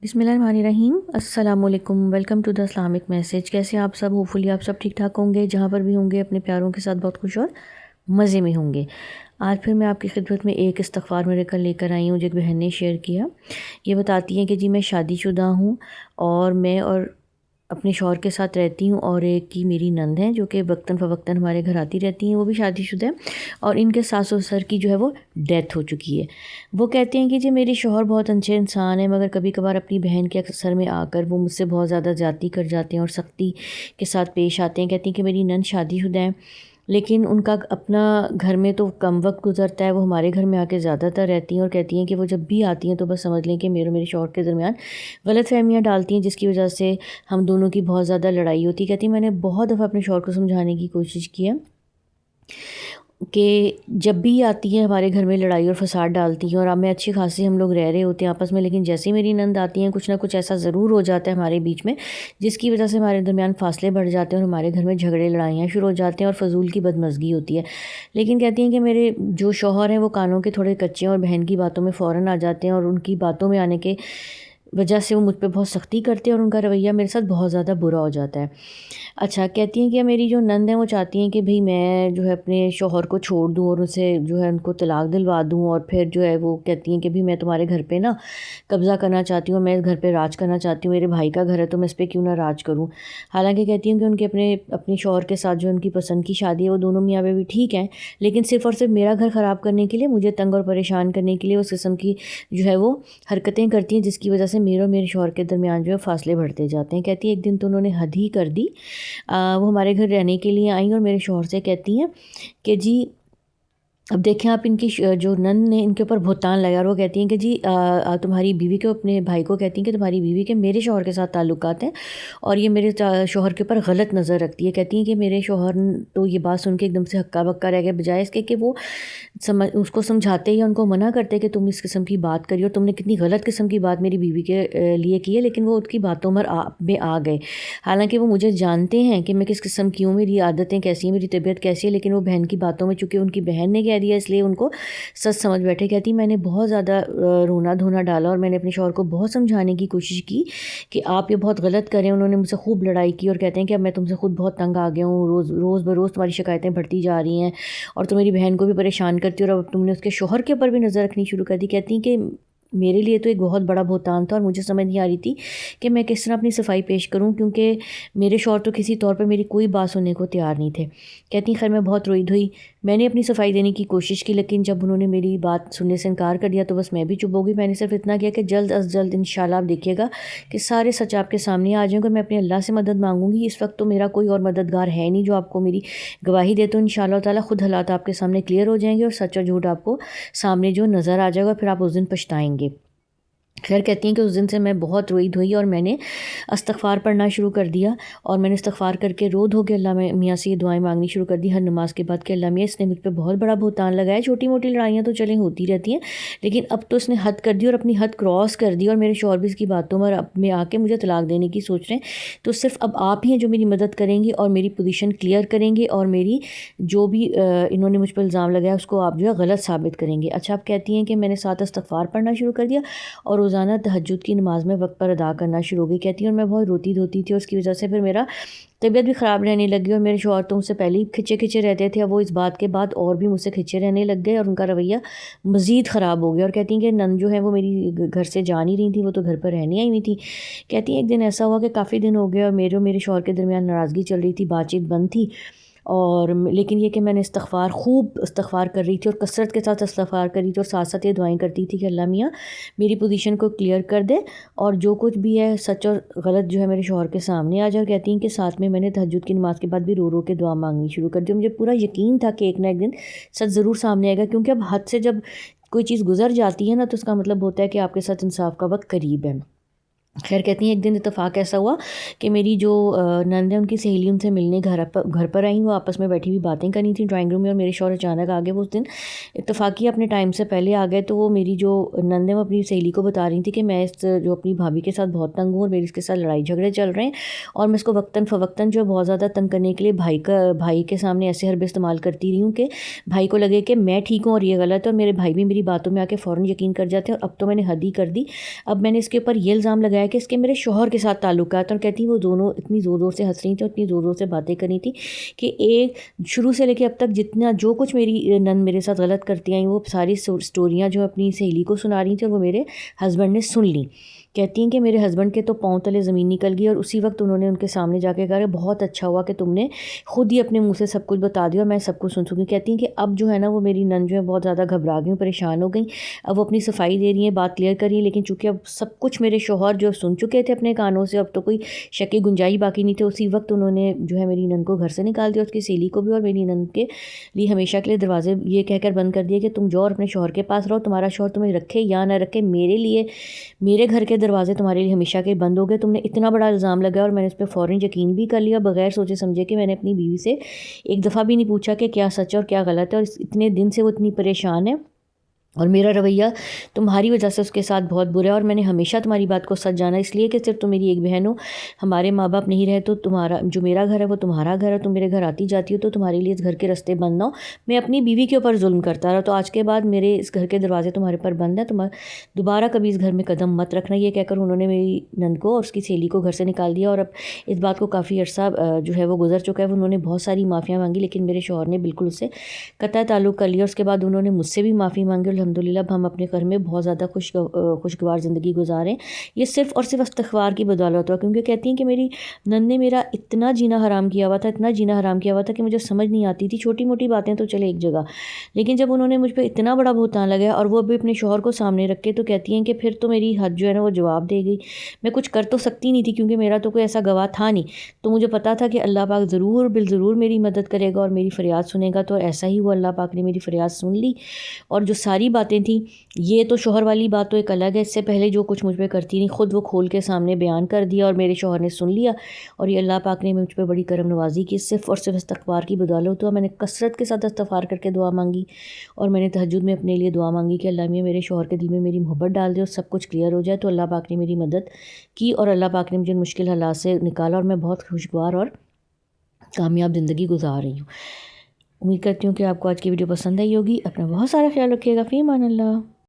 बिस्मिल्लाहिर्रहमानिर्रहीम। अस्सलाम वालेकुम। Welcome to the Islamic message. कैसे आप सब? होपफुली आप सब ठीक ठाक होंगे, जहाँ पर भी होंगे अपने प्यारों के साथ बहुत खुश और मज़े में होंगे। आज फिर मैं आपकी खिदमत में एक इस्तग़फ़ार मेरे कल लेकर आई हूँ, जो एक बहन ने शेयर किया। ये बताती हैं कि जी मैं शादीशुदा हूँ और मैं और अपने शौहर के साथ रहती हूँ, और एक की मेरी नंद है जो कि वक्तन फ़वक्तन हमारे घर आती रहती हैं, वो भी शादीशुदा है, और इनके सास ससुर की जो है वो डेथ हो चुकी है। वो कहते हैं कि जी मेरे शौहर बहुत अच्छे इंसान हैं, मगर कभी कभार अपनी बहन के असर में आकर वो मुझसे बहुत ज़्यादा ज़्यादती कर जाते हैं और सख्ती के साथ पेश आते हैं। कहती हैं कि मेरी नंद शादीशुदा है, लेकिन उनका अपना घर में तो कम वक्त गुजरता है, वो हमारे घर में आके ज़्यादातर रहती हैं, और कहती हैं कि वो जब भी आती हैं तो बस समझ लें कि मेरे और मेरे शौहर के दरमियान गलतफ़हमियाँ डालती हैं, जिसकी वजह से हम दोनों की बहुत ज़्यादा लड़ाई होती है। कहती हैं मैंने बहुत दफ़ा अपने शौहर को समझाने की कोशिश की है कि जब भी आती हैं हमारे घर में लड़ाई और फसाद डालती हैं, और अब मैं अच्छी खासी हम लोग रह रहे होते हैं आपस में, लेकिन जैसे ही मेरी नंद आती हैं कुछ ना कुछ ऐसा ज़रूर हो जाता है हमारे बीच में, जिसकी वजह से हमारे दरमियान फासले बढ़ जाते हैं और हमारे घर में झगड़े लड़ाइयाँ शुरू हो जाते हैं और फजूल की बदमज़गी होती है। लेकिन कहती हैं कि मेरे जो शौहर हैं वो कानों के थोड़े कच्चे हैं और बहन की बातों में फ़ौरन आ जाते हैं, और उनकी बातों में आने के वजह से वो मुझ पे बहुत सख्ती करते हैं और उनका रवैया मेरे साथ बहुत ज़्यादा बुरा हो जाता है। अच्छा, कहती हैं कि मेरी जो नंद है वो चाहती हैं कि भई मैं जो है अपने शौहर को छोड़ दूँ और उनसे जो है उनको तलाक दिलवा दूँ, और फिर जो है वो कहती हैं कि भई मैं तुम्हारे घर पे ना कब्ज़ा करना चाहती हूँ, मैं इस घर पे राज करना चाहती हूँ, मेरे भाई का घर है तो मैं इस पे क्यों ना राज करूँ। हालाँकि कहती हूँ कि उनके अपने शौहर के साथ जो उनकी पसंद की शादी है वो दोनों मियाँ बीवी ठीक हैं, लेकिन सिर्फ़ और सिर्फ मेरा घर ख़राब करने के लिए, मुझे तंग और परेशान करने के लिए उस किस्म की जो है वो हरकतें करती हैं, जिसकी वजह से मेरे और मेरे शौहर के दरमियान जो है फासले बढ़ते जाते हैं। कहती है एक दिन तो उन्होंने हद ही कर दी। वो हमारे घर रहने के लिए आई और मेरे शौहर से कहती हैं कि जी अब देखें आप, इनकी जो नंद ने इनके ऊपर भुगतान लगाया, और वो कहती हैं कि जी तुम्हारी बीवी को, अपने भाई को कहती हैं कि तुम्हारी बीवी के मेरे शौहर के साथ ताल्लुकात हैं और ये मेरे शौहर के ऊपर गलत नज़र रखती है। कहती हैं कि मेरे शौहर तो ये बात सुन के एकदम से हक्का बक्का रह गए, बजाय इसके कि वो उसको समझाते या उनको मना करते कि तुम इस किस्म की बात करिए और तुमने कितनी गलत किस्म की बात मेरी बीवी के लिए की है, लेकिन वो उसकी बातों में आ गए। हालांकि वो मुझे जानते हैं कि मैं किस किस्म की हूँ, मेरी आदतें कैसी हैं, मेरी तबीयत कैसी है, लेकिन वो बहन की बातों में, चूँकि उनकी बहन ने कह दिया इसलिए उनको सच समझ बैठे। कहती मैंने बहुत ज़्यादा रोना धोना डाला और मैंने अपने शौहर को बहुत समझाने की कोशिश की कि आप ये बहुत गलत करें। उन्होंने मुझसे खूब लड़ाई की और कहते हैं कि अब मैं तुमसे खुद बहुत तंग आ गया हूँ, रोज़ बरोज़ तुम्हारी शिकायतें बढ़ती जा रही हैं और तुम मेरी बहन को भी परेशान करती हो, और अब तुमने उसके शौहर के ऊपर भी नज़र रखनी शुरू कर दी। कहती हैं कि मेरे लिए तो एक बहुत बड़ा भुगतान था और मुझे समझ नहीं आ रही थी कि मैं किस तरह अपनी सफाई पेश करूं, क्योंकि मेरे शौहर तो किसी तौर पर मेरी कोई बात सुनने को तैयार नहीं थे। कहती खैर मैं बहुत रोई धोई, मैंने अपनी सफाई देने की कोशिश की, लेकिन जब उन्होंने मेरी बात सुनने से इनकार कर दिया तो बस मैं भी चुप हो गई। मैंने सिर्फ इतना किया कि जल्द अज जल्द इंशाल्लाह आप देखिएगा कि सारे सच आपके सामने आ जाएंगे। मैं अपने अल्लाह से मदद मांगूंगी, इस वक्त तो मेरा कोई और मददगार है नहीं जो आपको मेरी गवाही दे, तो इंशाल्लाह ताला खुद हालात आपके सामने क्लियर हो जाएंगे और सच और झूठ आपको सामने जो नज़र आ जाएगा, फिर आप उस दिन पछताएंगे। खैर, कहती हैं कि उस दिन से मैं बहुत रोई धोई और मैंने इस्तग़फ़ार पढ़ना शुरू कर दिया, और मैंने इस्तग़फ़ार करके रो धो के अल्लाह मियाँ से ये दुआएं मांगनी शुरू कर दी हर नमाज के बाद कि अल्लाह मियाँ इसने मुझ पे बहुत बड़ा भुगतान लगाया। छोटी मोटी लड़ाइयाँ तो चलें होती रहती हैं, लेकिन अब तो इसने हद कर दी और अपनी हद क्रॉस कर दी, और मेरे शौहर भी इसकी बातों में आके मुझे तलाक देने की सोच रहे हैं। तो सिर्फ अब आप ही हैं जो मेरी मदद करेंगी और मेरी पोजीशन क्लियर करेंगे, और मेरी जो भी इन्होंने मुझ पर इल्ज़ाम लगाया उसको आप जो है गलत साबित करेंगे। अच्छा, आप कहती हैं कि मैंने साथ इस्तग़फ़ार पढ़ना शुरू कर दिया और रोज़ाना तहज्जुद की नमाज़ में वक्त पर अदा करना शुरू हो गई। कहती है और मैं बहुत रोती धोती थी, और उसकी वजह से फिर मेरा तबीयत भी ख़राब रहने लगी, और मेरे शौहर तो मुझसे पहले ही खिंचे खिंचे रहते थे, अब वो इस बात के बाद और भी मुझसे खिंचे रहने लग गए और उनका रवैया मज़ीद ख़राब हो गया। और कहती हैं कि नंद जो है वो मेरी घर से जा नहीं रही थी, वो तो घर पर रहने आई हुई थी। कहती हैं एक दिन ऐसा हुआ कि काफ़ी दिन हो गए और मेरे और मेरे शौहर के दरमियान नाराज़गी चल रही थी, बातचीत बंद थी, और लेकिन ये कि मैंने खूब इस्तग़फ़ार कर रही थी और कसरत के साथ इस्तग़फ़ार कर रही थी, और साथ साथ ये दुआएं करती थी कि अल्लाह मियाँ मेरी पोजीशन को क्लियर कर दे और जो कुछ भी है सच और गलत जो है मेरे शौहर के सामने आ जाए। और कहती हैं कि साथ में मैंने तहज्जुद की नमाज़ के बाद भी रो रो के दुआ मांगनी शुरू कर दी। मुझे पूरा यकीन था कि एक ना एक दिन सच ज़रूर सामने आएगा, क्योंकि अब हद से जब कोई चीज़ गुजर जाती है ना, तो उसका मतलब होता है कि आपके साथ इंसाफ का वक्त करीब है। خیر کہتی ہیں ایک دن اتفاق ایسا ہوا کہ میری جو نند ہے ان کی سہیلی ان سے ملنے گھر پر آئیں، وہ آپس میں بیٹھی ہوئی باتیں کرنی تھیں ڈرائنگ روم میں، اور میرے شوہر اچانک آ گئے وہ اس دن اتفاقی اپنے ٹائم سے پہلے آ گئے۔ تو وہ میری جو نند ہے وہ اپنی سہیلی کو بتا رہی تھی کہ میں اس جو اپنی بھابھی کے ساتھ بہت تنگ ہوں، اور میری اس کے ساتھ لڑائی جھگڑے چل رہے ہیں، اور میں اس کو وقتاً فوقتاً جو بہت زیادہ تنگ کرنے کے لیے بھائی کے سامنے ایسے حربے استعمال کرتی رہی ہوں کہ بھائی کو لگے کہ میں ٹھیک ہوں اور یہ غلط ہے، اور میرے بھائی بھی میری باتوں میں آ کے فوراً یقین کر جاتے ہیں، اور اب تو میں نے حد ہی کر دی۔ اب میں نے اس کے اوپر یہ الزام لگایا کہ اس کے میرے شوہر کے ساتھ تعلقات، اور کہتی وہ دونوں اتنی زور زور سے ہنس رہی تھیں، اتنی زور زور سے باتیں کرنی تھی کہ ایک شروع سے لے کے اب تک جتنا جو کچھ میری نند میرے ساتھ غلط کرتی آئیں وہ ساری سٹوریاں جو اپنی سہیلی کو سنا رہی تھیں، اور وہ میرے ہسبینڈ نے سن لیں۔ کہتی ہیں کہ میرے ہسبینڈ کے تو پاؤں تلے زمین نکل گئی، اور اسی وقت انہوں نے ان کے سامنے جا کے کہا کہ بہت اچھا ہوا کہ تم نے خود ہی اپنے منہ سے سب کچھ بتا دیا اور میں سب کچھ سن سکوں۔ کہتی ہیں کہ اب جو ہے نا وہ میری نند جو ہے بہت زیادہ گھبرا گئی، پریشان ہو گئی، اب وہ اپنی صفائی دے رہی ہیں، بات کلیئر کر رہی ہیں، لیکن چونکہ اب سب کچھ میرے شوہر جو سن چکے تھے اپنے کانوں سے، اب تو کوئی شک کی گنجائش باقی نہیں تھی۔ اسی وقت انہوں نے جو ہے میری نند کو گھر سے نکال دیا، اس کی سہیلی کو بھی، اور میری نند کے لیے ہمیشہ کے لیے دروازے یہ کہہ کر بند کر دیا کہ تم جو اور اپنے شوہر کے پاس رہو، تمہارا شوہر تمہیں رکھے یا نہ رکھے، میرے لیے میرے گھر کے دروازے تمہارے لیے ہمیشہ کے بند ہو گئے۔ تم نے اتنا بڑا الزام لگایا اور میں نے اس پہ فوراً یقین بھی کر لیا بغیر سوچے سمجھے، کہ میں نے اپنی بیوی سے ایک دفعہ بھی نہیں پوچھا کہ کیا سچ ہے اور کیا غلط ہے، اور اتنے دن سے وہ اتنی پریشان ہے اور میرا رویہ تمہاری وجہ سے اس کے ساتھ بہت برا ہے، اور میں نے ہمیشہ تمہاری بات کو سچ جانا، اس لیے کہ صرف تم میری ایک بہن ہو، ہمارے ماں باپ نہیں رہے تو تمہارا جو میرا گھر ہے وہ تمہارا گھر ہے، تم میرے گھر آتی جاتی ہو تو تمہارے لیے اس گھر کے راستے بند نہ ہو، میں اپنی بیوی کے اوپر ظلم کرتا رہا، تو آج کے بعد میرے اس گھر کے دروازے تمہارے پر بند ہیں، تم دوبارہ کبھی اس گھر میں قدم مت رکھنا۔ یہ کہہ کر انہوں نے میری نند کو اور اس کی سہیلی کو گھر سے نکال دیا، اور اب اس بات کو کافی عرصہ جو ہے وہ گزر چکا ہے۔ انہوں نے بہت ساری معافیاں مانگی، لیکن میرے شوہر نے بالکل اس سے قطع تعلق کر لیا۔ اس کے بعد انہوں نے مجھ سے بھی معافی مانگی، الحمدللہ اب ہم اپنے گھر میں بہت زیادہ خوشگوار زندگی گزاریں۔ یہ صرف اور صرف استغفار کی بدولت ہوا، کیونکہ کہتی ہیں کہ میری نند نے میرا اتنا جینا حرام کیا ہوا تھا، اتنا جینا حرام کیا ہوا تھا کہ مجھے سمجھ نہیں آتی تھی، چھوٹی موٹی باتیں تو چلے ایک جگہ، لیکن جب انہوں نے مجھ پہ اتنا بڑا بہتان لگایا اور وہ بھی اپنے شوہر کو سامنے رکھ کے، تو کہتی ہیں کہ پھر تو میری حد جو ہے نا وہ جواب دے گئی۔ میں کچھ کر تو سکتی نہیں تھی کیونکہ میرا تو کوئی ایسا گواہ تھا نہیں، تو مجھے پتا تھا کہ اللہ پاک ضرور بالضرور میری مدد کرے گا اور میری فریاد سنے گا، تو ایسا ہی ہوا، اللہ پاک نے میری فریاد سن لی۔ اور جو ساری باتیں تھیں، یہ تو شوہر والی بات تو ایک الگ ہے، اس سے پہلے جو کچھ مجھ پہ کرتی نہیں خود وہ کھول کے سامنے بیان کر دیا، اور میرے شوہر نے سن لیا، اور یہ اللہ پاک نے مجھ پہ بڑی کرم نوازی کی صرف اور صرف استغفار کی بدولت ہوا۔ میں نے کثرت کے ساتھ استغفار کر کے دعا مانگی، اور میں نے تہجد میں اپنے لیے دعا مانگی کہ اللہ میاں میرے شوہر کے دل میں میری محبت ڈال دے اور سب کچھ کلیئر ہو جائے، تو اللہ پاک نے میری مدد کی، اور اللہ پاک نے مجھے مشکل حالات سے نکالا، اور میں بہت خوشگوار اور کامیاب زندگی گزار رہی ہوں۔ امید کرتی ہوں کہ آپ کو آج کی ویڈیو پسند آئی ہوگی۔ اپنا بہت سارا خیال رکھیے گا، فی امان اللہ۔